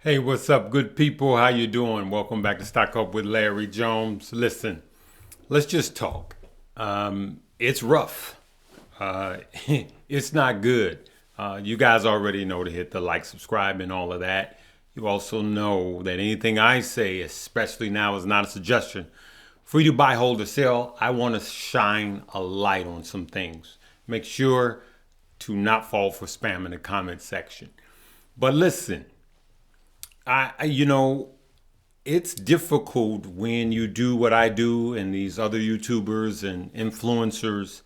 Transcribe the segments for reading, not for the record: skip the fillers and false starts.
Hey, what's up, good people? How you doing? Welcome back to Stock Up with Larry Jones. Listen, let's just talk. It's rough. Uh, it's not good. You guys already know to hit the like, subscribe, and all of that. You also know that anything I say, especially now, is not a suggestion for you to buy, hold, or sell. I want to shine a light on some things. Make sure to not fall for spam in the comment section. But listen, it's difficult when you do what I do and these other YouTubers and influencers,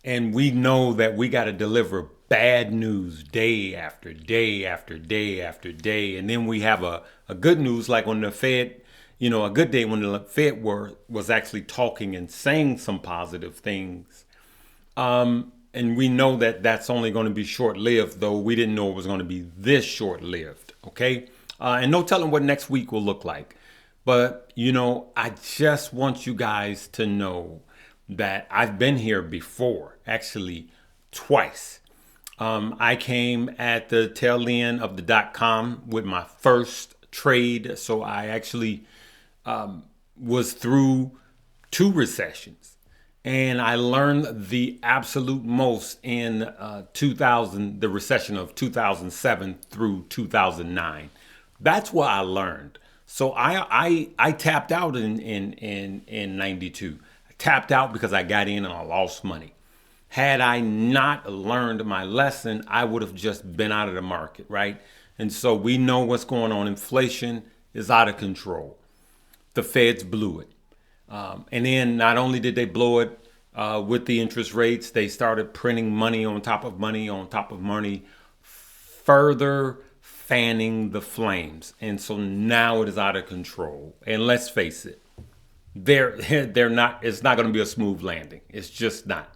and we know that we got to deliver bad news day after day after day after day. And then we have a good news like when the Fed, a good day when the Fed was actually talking and saying some positive things. And we know that that's only going to be short-lived, though we didn't know it was going to be this short-lived, okay? And no telling what next week will look like. But, I just want you guys to know that I've been here before, actually twice. I came at the tail end of the .com with my first trade. So I actually was through two recessions. And I learned the absolute most in 2000, the recession of 2007 through 2009. That's what I learned. So I tapped out in 92. I tapped out because I got in and I lost money. Had I not learned my lesson, I would have just been out of the market, right? And so we know what's going on. Inflation is out of control. The Feds blew it. And then not only did they blow it with the interest rates, they started printing money on top of money on top of money, further fanning the flames. And so now it is out of control. And let's face it, they're not, it's not going to be a smooth landing. It's just not.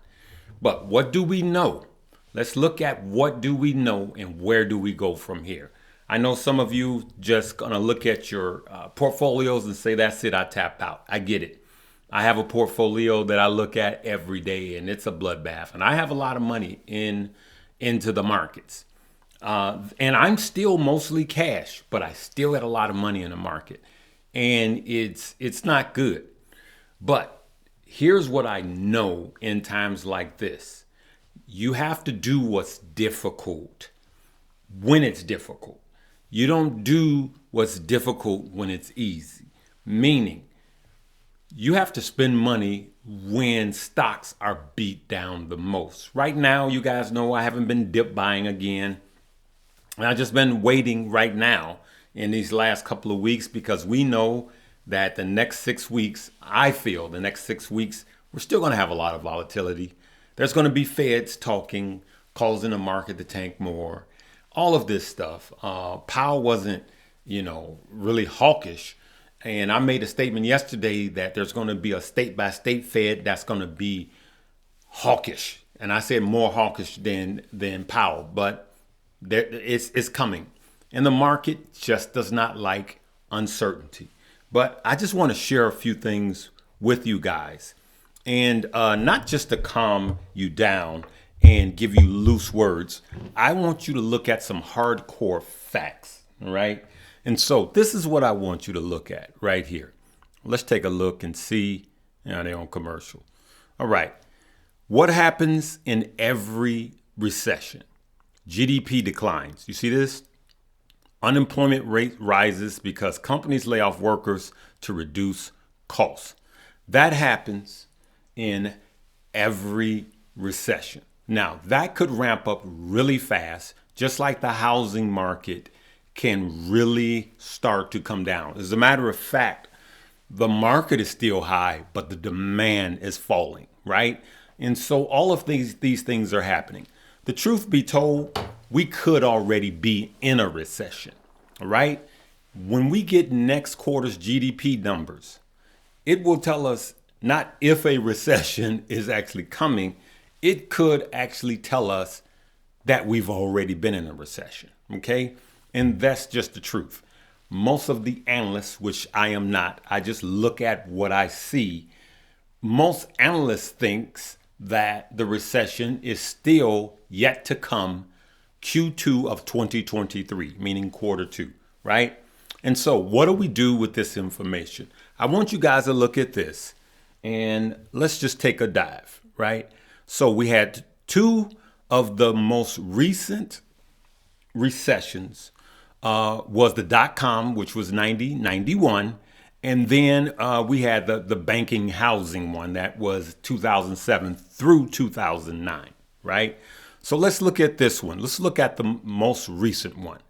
But what do we know? Let's look at what do we know and where do we go from here. I know some of you just going to look at your portfolios and say, that's it, I tapped out. I get it. I have a portfolio that I look at every day and it's a bloodbath. And I have a lot of money into the markets. And I'm still mostly cash, but I still got a lot of money in the market. And it's not good. But here's what I know in times like this. You have to do what's difficult when it's difficult. You don't do what's difficult when it's easy. Meaning, you have to spend money when stocks are beat down the most. Right now, you guys know I haven't been dip buying again. And I've just been waiting right now in these last couple of weeks because we know that the next 6 weeks, I feel the next 6 weeks, we're still going to have a lot of volatility. There's going to be Feds talking, causing the market to tank more. All of this stuff. Powell wasn't, really hawkish. And I made a statement yesterday that there's going to be a state-by-state Fed that's going to be hawkish. And I said more hawkish than Powell. But it's coming. And the market just does not like uncertainty. But I just want to share a few things with you guys. And not just to calm you down and give you loose words. I want you to look at some hardcore facts, all right? And so this is what I want you to look at right here. Let's take a look and see. They're on commercial. All right. What happens in every recession? GDP declines. You see this? Unemployment rate rises because companies lay off workers to reduce costs. That happens in every recession. Now, that could ramp up really fast, just like the housing market can really start to come down. As a matter of fact, the market is still high, but the demand is falling, right? And so all of these things are happening. The truth be told, we could already be in a recession, all right? When we get next quarter's GDP numbers, it will tell us not if a recession is actually coming, it could actually tell us that we've already been in a recession, okay? And that's just the truth. Most of the analysts, which I am not, I just look at what I see. Most analysts thinks that the recession is still yet to come Q2 of 2023, meaning quarter two. right? And so what do we do with this information? I want you guys to look at this and let's just take a dive, right? So we had two of the most recent recessions was the dot-com, which was 91. And then we had the banking housing one that was 2007 through 2009, right? So let's look at this one. Let's look at the most recent one.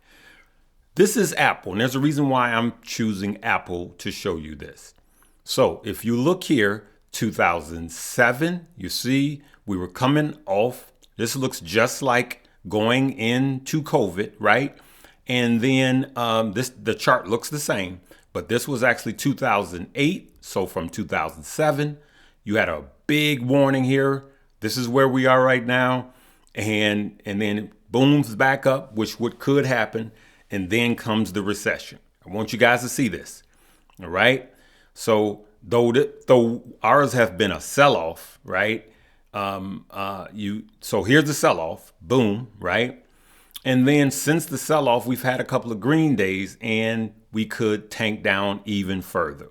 This is Apple, and there's a reason why I'm choosing Apple to show you this. So if you look here, 2007, you see we were coming off. This looks just like going into COVID, right? And then the chart looks the same, but this was actually 2008. So from 2007, you had a big warning here. This is where we are right now. And then it booms back up, which what could happen. And then comes the recession. I want you guys to see this. All right. So though ours have been a sell-off, right? So here's the sell-off, boom, right? And then since the sell-off, we've had a couple of green days and we could tank down even further.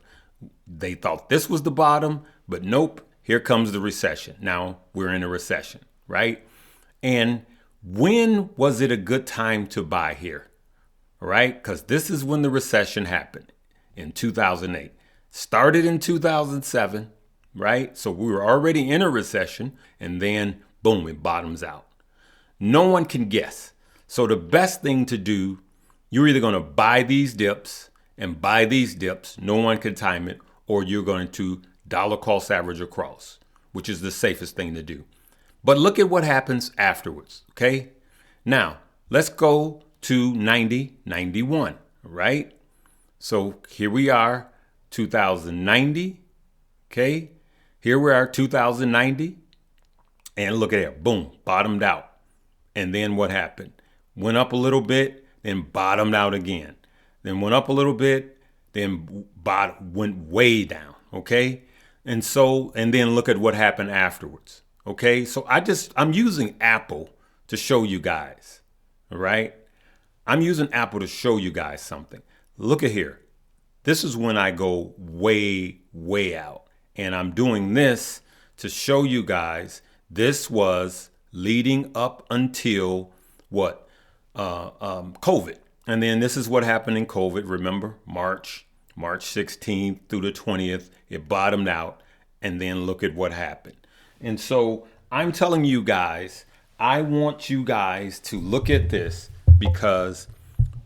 They thought this was the bottom, but nope, here comes the recession. Now we're in a recession, right? And when was it a good time to buy here? Right? Because this is when the recession happened in 2008. Started in 2007, right? So we were already in a recession and then boom, it bottoms out. No one can guess. So the best thing to do, you're either going to buy these dips and buy these dips, no one can time it, or you're going to dollar cost average across, which is the safest thing to do. But look at what happens afterwards, okay? Now, let's go to 91, right? So here we are, 2090, okay? Here we are, 2090, and look at it, boom, bottomed out. And then what happened? Went up a little bit, then bottomed out again. Then went up a little bit, then went way down, okay? And then look at what happened afterwards, okay? So I'm using Apple to show you guys, all right? I'm using Apple to show you guys something. Look at here. This is when I go way, way out. And I'm doing this to show you guys this was leading up until what? COVID. And then this is what happened in COVID. Remember, March 16th through the 20th, it bottomed out. And then look at what happened. And so I'm telling you guys, I want you guys to look at this, because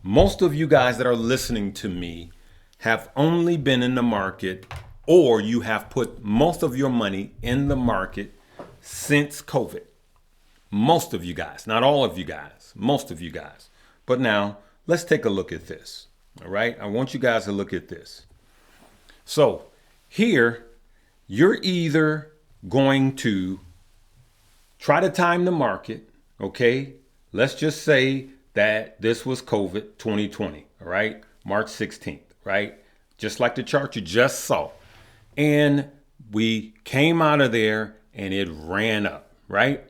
most of you guys that are listening to me have only been in the market, or you have put most of your money in the market since COVID. Most of you guys, not all of you guys, most of you guys. But now let's take a look at this. All right. I want you guys to look at this. So here, you're either going to try to time the market. Okay. Let's just say that this was COVID 2020, all right? March 16th, right? Just like the chart you just saw. And we came out of there and it ran up, right?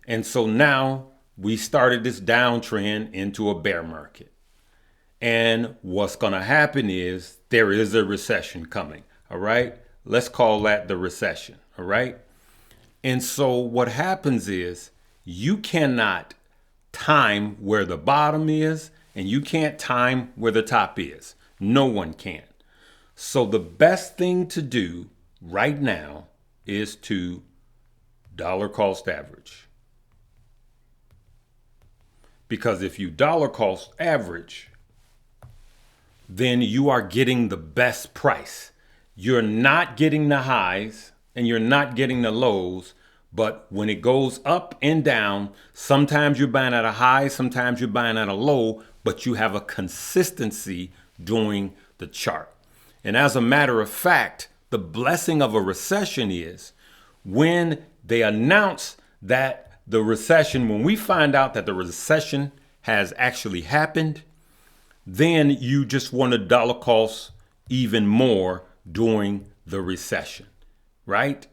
And so now we started this downtrend into a bear market. And what's going to happen is there is a recession coming, all right? Let's call that the recession, all right? And so what happens is you cannot time where the bottom is, and you can't time where the top is. No one can. So the best thing to do right now is to dollar cost average. Because if you dollar cost average, then you are getting the best price. You're not getting the highs and you're not getting the lows. But when it goes up and down, sometimes you're buying at a high, sometimes you're buying at a low, but you have a consistency during the chart. And as a matter of fact, the blessing of a recession is when they announce that the recession, when we find out that the recession has actually happened, then you just want to dollar cost even more during the recession, right?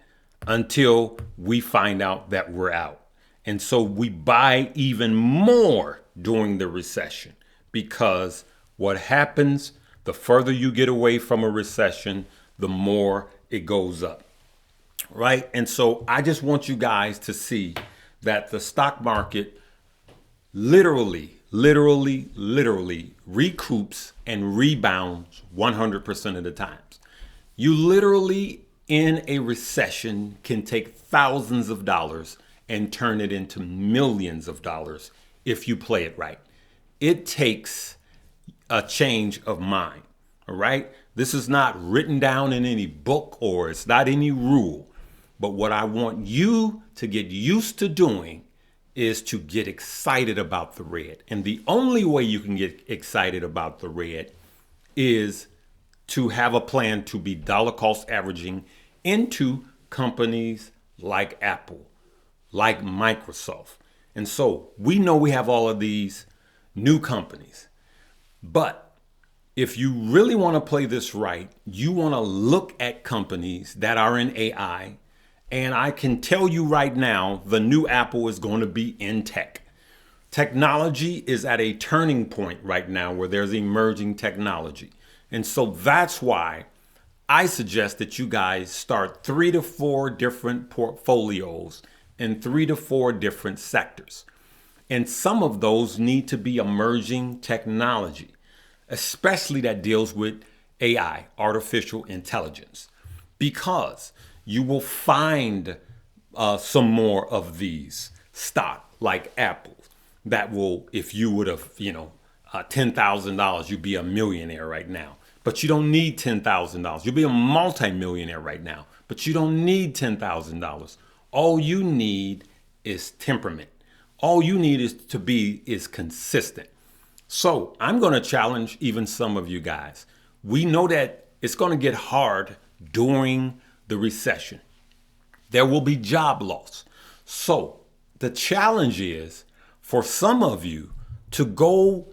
Until we find out that we're out. And so we buy even more during the recession because What happens, the further you get away from a recession, the more it goes up, right? And so I just want you guys to see that the stock market literally recoups and rebounds 100% of the times. You literally in a recession can take thousands of dollars and turn it into millions of dollars if you play it right. It takes a change of mind, all right? This is not written down in any book or it's not any rule. But what I want you to get used to doing is to get excited about the red. And the only way you can get excited about the red is to have a plan to be dollar cost averaging into companies like Apple, like Microsoft. And so we know we have all of these new companies. But if you really want to play this right, you want to look at companies that are in AI. And I can tell you right now, the new Apple is going to be in tech. Technology is at a turning point right now where there's emerging technology. And so that's why I suggest that you guys start 3 to 4 different portfolios in 3 to 4 different sectors. And some of those need to be emerging technology, especially that deals with AI, artificial intelligence, because you will find some more of these stock like Apple that will, if you would have, $10,000, you'd be a millionaire right now. But you don't need $10,000. You'll be a multimillionaire right now, but you don't need $10,000. All you need is temperament. All you need is consistent. So I'm going to challenge even some of you guys. We know that it's going to get hard during the recession. There will be job loss. So the challenge is for some of you to go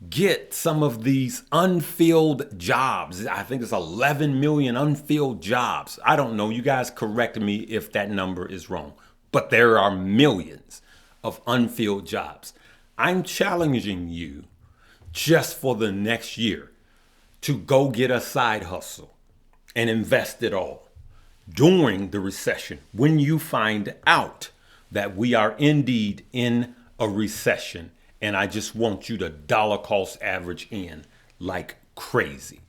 get some of these unfilled jobs. I think it's 11 million unfilled jobs. I don't know. You guys correct me if that number is wrong, but there are millions of unfilled jobs. I'm challenging you just for the next year to go get a side hustle and invest it all during the recession. When you find out that we are indeed in a recession, and I just want you to dollar cost average in like crazy.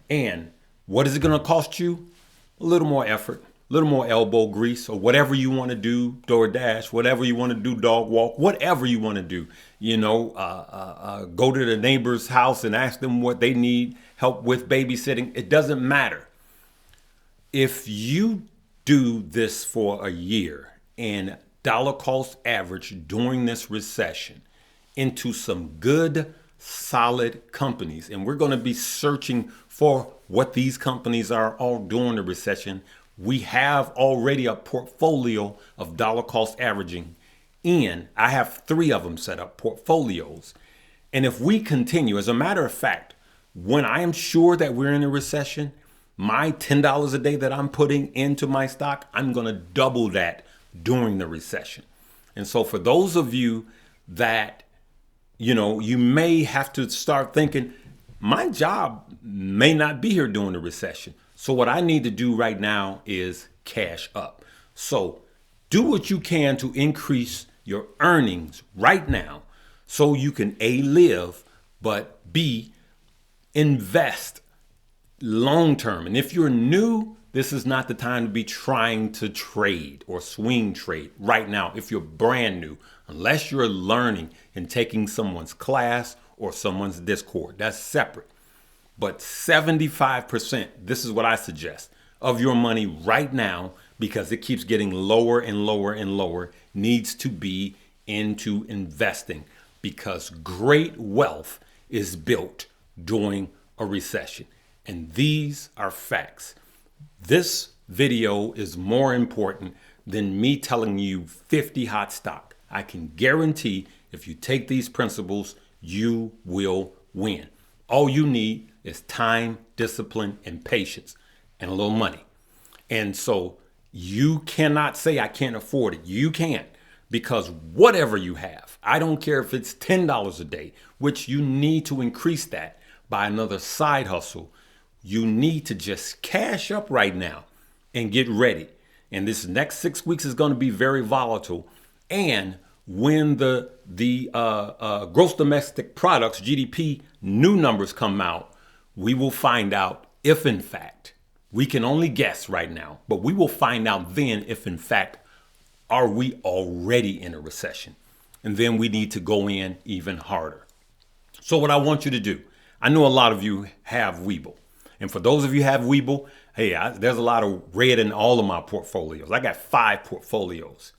And what is it going to cost you? A little more effort, a little more elbow grease, or whatever you want to do, DoorDash, whatever you want to do, dog walk, whatever you want to do. Go to the neighbor's house and ask them what they need help with babysitting. It doesn't matter. If you do this for a year and dollar cost average during this recession into some good, solid companies, and we're going to be searching for what these companies are all during the recession. We have already a portfolio of dollar cost averaging in. I have 3 of them set up, portfolios. And if we continue, as a matter of fact, when I am sure that we're in a recession, my $10 a day that I'm putting into my stock, I'm going to double that during the recession. And so for those of you that, you may have to start thinking, my job may not be here during the recession. So what I need to do right now is cash up. So do what you can to increase your earnings right now so you can A, live, but B, invest long term. And if you're new, this is not the time to be trying to trade or swing trade right now. If you're brand new, unless you're learning and taking someone's class or someone's Discord, that's separate. But 75%, this is what I suggest, of your money right now, because it keeps getting lower and lower and lower, needs to be into investing, because great wealth is built during a recession. And these are facts. This video is more important than me telling you 50 hot stock. I can guarantee if you take these principles, you will win. All you need is time, discipline, and patience, and a little money. And so you cannot say, I can't afford it. You can't, because whatever you have, I don't care if it's $10 a day, which you need to increase that. by another side hustle, you need to just cash up right now and get ready. And this next 6 weeks is going to be very volatile. And when the gross domestic products, GDP, new numbers come out, we will find out if in fact, we can only guess right now, but we will find out then if in fact, are we already in a recession? And then we need to go in even harder. So what I want you to do, I know a lot of you have Webull. And for those of you who have Webull, hey, there's a lot of red in all of my portfolios. I got 5 portfolios.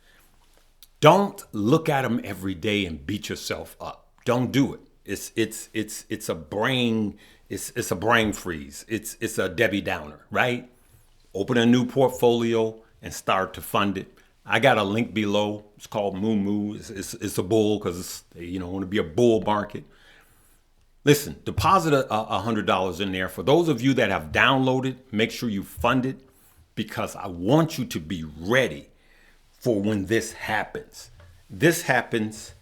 Don't look at them every day and beat yourself up. Don't do it. It's a brain freeze. It's a Debbie Downer, right? Open a new portfolio and start to fund it. I got a link below. It's called Moo Moo. It's a bull because it's want to be a bull market. Listen, deposit $100 in there. For those of you that have downloaded, make sure you fund it because I want you to be ready for when this happens. This happens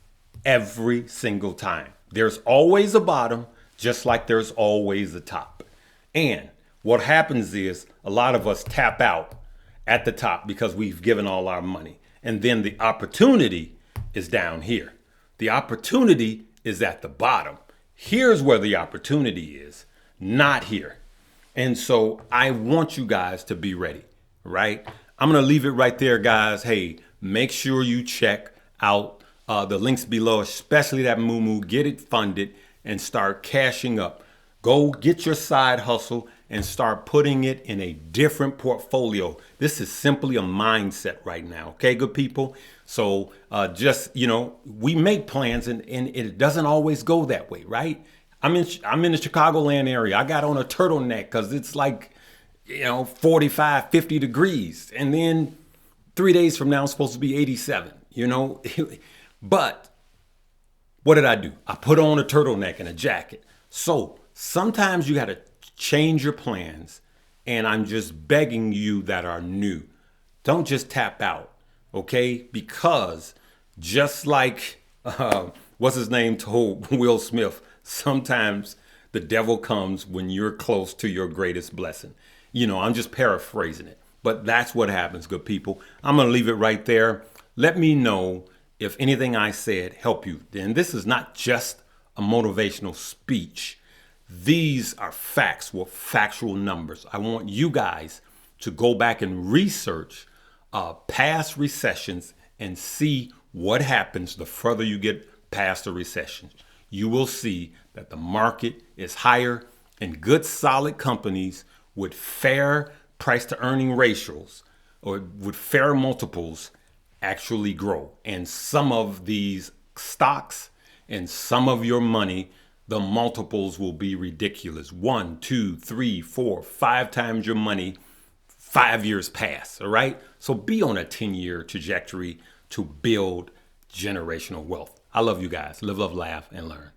every single time. There's always a bottom, just like there's always a top. And what happens is a lot of us tap out at the top because we've given all our money. And then the opportunity is down here. The opportunity is at the bottom. Here's where the opportunity is, not here. And so I want you guys to be ready, right? I'm going to leave it right there, guys. Hey, make sure you check out the links below, especially that Moo Moo. Get it funded and start cashing up. Go get your side hustle and start putting it in a different portfolio. This is simply a mindset right now. Okay, good people. So we make plans and it doesn't always go that way, right? I'm in the Chicagoland area. I got on a turtleneck because it's like, 45, 50 degrees. And then 3 days from now, it's supposed to be 87, But what did I do? I put on a turtleneck and a jacket. So sometimes you got to change your plans. And I'm just begging you that are new, don't just tap out, okay? Because just like, what's his name told Will Smith, sometimes the devil comes when you're close to your greatest blessing. I'm just paraphrasing it, but that's what happens, good people. I'm going to leave it right there. Let me know if anything I said helped you. And this is not just a motivational speech. These are facts with factual numbers. I want you guys to go back and research past recessions and see what happens the further you get past the recession. You will see that the market is higher and good solid companies with fair price to earning ratios or with fair multiples actually grow. And some of these stocks and some of your money, the multiples will be ridiculous. 1, 2, 3, 4, 5 times your money, 5 years pass. All right. So be on a 10-year trajectory to build generational wealth. I love you guys. Live, love, laugh, and learn.